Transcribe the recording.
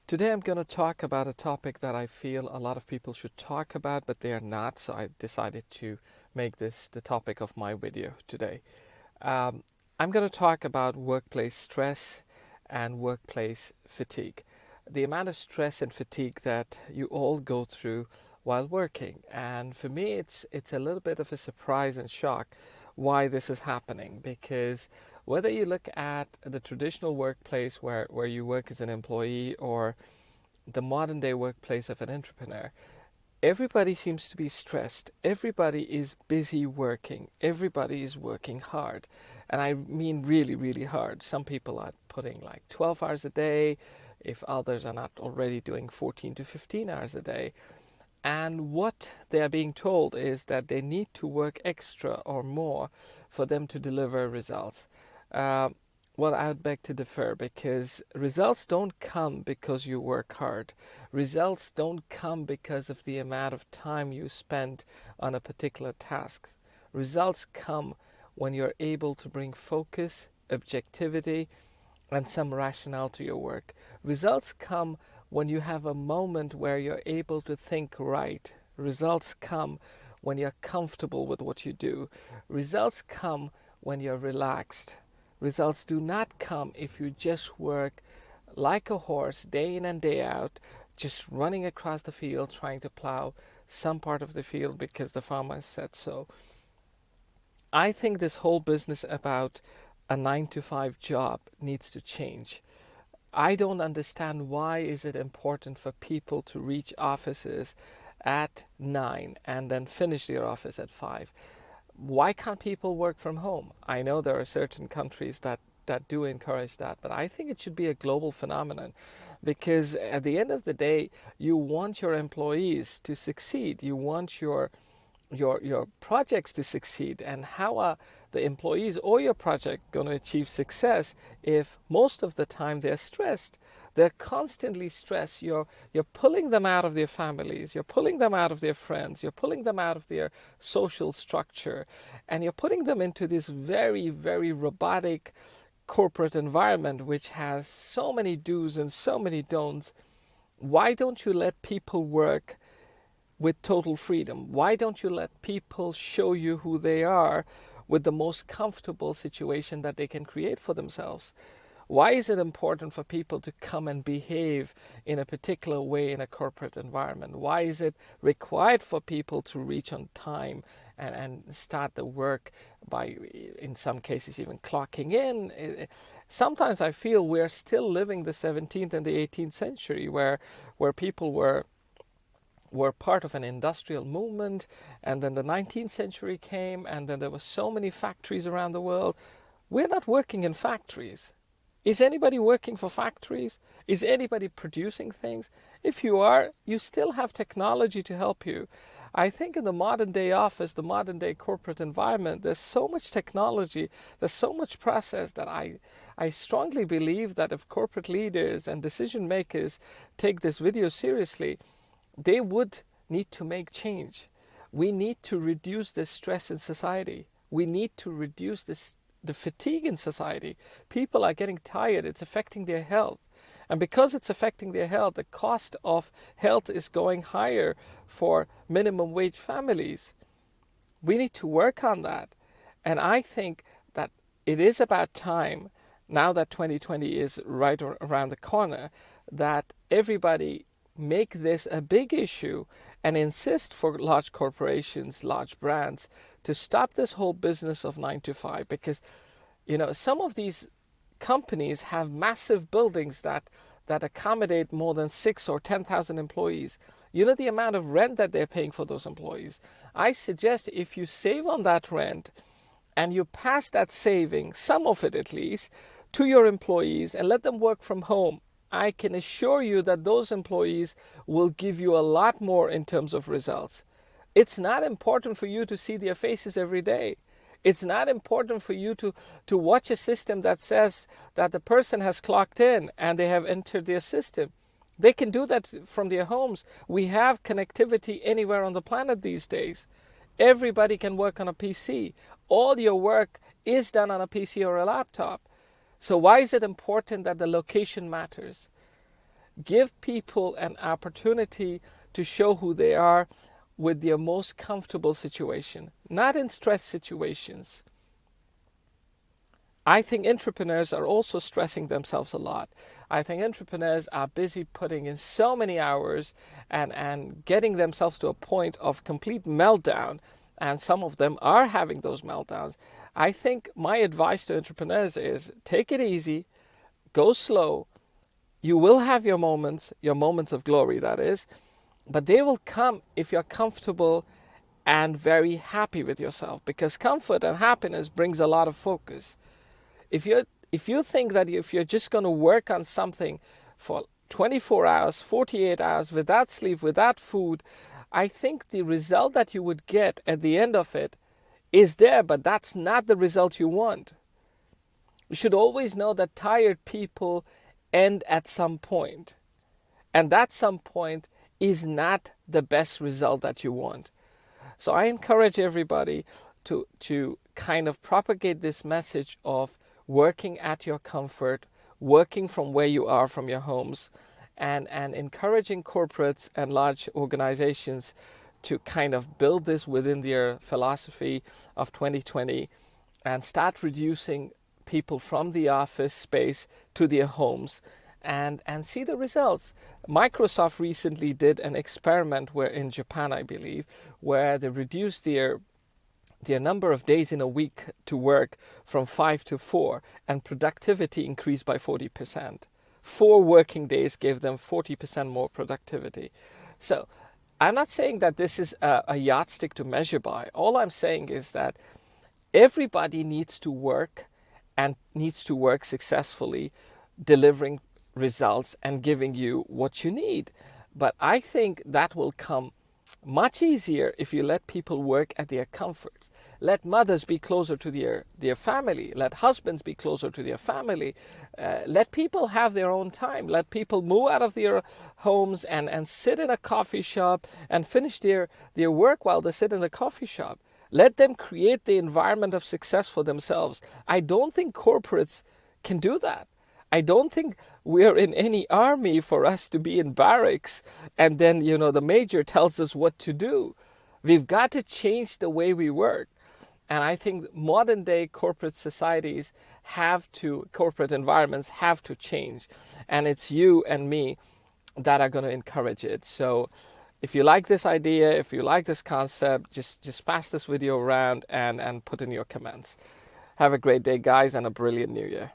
Today I'm going to talk about a topic that I feel a lot of people should talk about, but they are not, so I decided to make this the topic of my video today. Um, I'm going to talk about workplace stress and workplace fatigue. The amount of stress and fatigue that you all go through while working. And for me, it's a little bit of a surprise and shock why this is happening, because whether you look at the traditional workplace where you work as an employee or the modern day workplace of an entrepreneur, everybody seems to be stressed. Everybody is busy working. Everybody is working hard. And I mean really, really hard. Some people are putting like 12 hours a day, if others are not already doing 14 to 15 hours a day. And what they are being told is that they need to work extra or more for them to deliver results. Uh, well, I would beg to differ, because results don't come because you work hard. Results don't come because of the amount of time you spend on a particular task. Results come when you're able to bring focus, objectivity, and some rationale to your work. Results come when you have a moment where you're able to think right. Results come when you're comfortable with what you do. Results come when you're relaxed. Results do not come if you just work like a horse day in and day out, just running across the field trying to plow some part of the field because the farmer has said so. I think this whole business about a 9 to 5 job needs to change. I don't understand why is it important for people to reach offices at 9 and then finish their office at 5. Why can't people work from home? I know there are certain countries that do encourage that, but I think it should be a global phenomenon, because at the end of the day, you want your employees to succeed. You want your projects to succeed. And how are the employees or your project going to achieve success if most of the time they're stressed? They're constantly stressed. You're pulling them out of their families. You're pulling them out of their friends. You're pulling them out of their social structure. And you're putting them into this very, very robotic corporate environment, which has so many do's and so many don'ts. Why don't you let people work with total freedom? Why don't you let people show you who they are with the most comfortable situation that they can create for themselves? Why is it important for people to come and behave in a particular way in a corporate environment? Why is it required for people to reach on time and start the work by, in some cases, even clocking in? Sometimes I feel we're still living the 17th and the 18th century where people were part of an industrial movement, and then the 19th century came, and then there were so many factories around the world. We're not working in factories. Is anybody working for factories? Is anybody producing things? If you are, you still have technology to help you. I think in the modern day office, the modern day corporate environment, there's so much technology, there's so much process that I strongly believe that if corporate leaders and decision makers take this video seriously, they would need to make change. We need to reduce the stress in society. We need to reduce the fatigue in society. People are getting tired. It's affecting their health. And because it's affecting their health, the cost of health is going higher for minimum wage families. We need to work on that. And I think that it is about time, now that 2020 is right around the corner, that everybody make this a big issue and insist for large corporations, large brands, to stop this whole business of 9 to 5. Because, some of these companies have massive buildings that accommodate more than 6 or 10,000 employees. You know the amount of rent that they're paying for those employees. I suggest if you save on that rent and you pass that saving, some of it at least, to your employees and let them work from home, I can assure you that those employees will give you a lot more in terms of results. It's not important for you to see their faces every day. It's not important for you to watch a system that says that the person has clocked in and they have entered their system. They can do that from their homes. We have connectivity anywhere on the planet these days. Everybody can work on a PC. All your work is done on a PC or a laptop. So why is it important that the location matters? Give people an opportunity to show who they are with their most comfortable situation, not in stress situations. I think entrepreneurs are also stressing themselves a lot. I think entrepreneurs are busy putting in so many hours and getting themselves to a point of complete meltdown. And some of them are having those meltdowns. I think my advice to entrepreneurs is take it easy, go slow. You will have your moments of glory, that is, but they will come if you're comfortable and very happy with yourself, because comfort and happiness brings a lot of focus. If you think that if you're just going to work on something for 24 hours, 48 hours, without sleep, without food, I think the result that you would get at the end of it is there, but that's not the result you want. You should always know that tired people end at some point, and that some point is not the best result that you want. So I encourage everybody to kind of propagate this message of working at your comfort, working from where you are, from your homes, and encouraging corporates and large organizations to kind of build this within their philosophy of 2020 and start reducing people from the office space to their homes and see the results. Microsoft recently did an experiment where in Japan, I believe, where they reduced their number of days in a week to work from 5 to 4, and productivity increased by 40%. 4 working days gave them 40% more productivity. So I'm not saying that this is a yardstick to measure by. All I'm saying is that everybody needs to work and needs to work successfully, delivering results and giving you what you need. But I think that will come much easier if you let people work at their comfort. Let mothers be closer to their family. Let husbands be closer to their family. Let people have their own time. Let people move out of their homes and sit in a coffee shop and finish their work while they sit in the coffee shop. Let them create the environment of success for themselves. I don't think corporates can do that. I don't think we're in any army for us to be in barracks and then, the major tells us what to do. We've got to change the way we work. And I think modern day corporate societies corporate environments have to change. And it's you and me that are going to encourage it. So if you like this idea, if you like this concept, just pass this video around and put in your comments. Have a great day, guys, and a brilliant new year.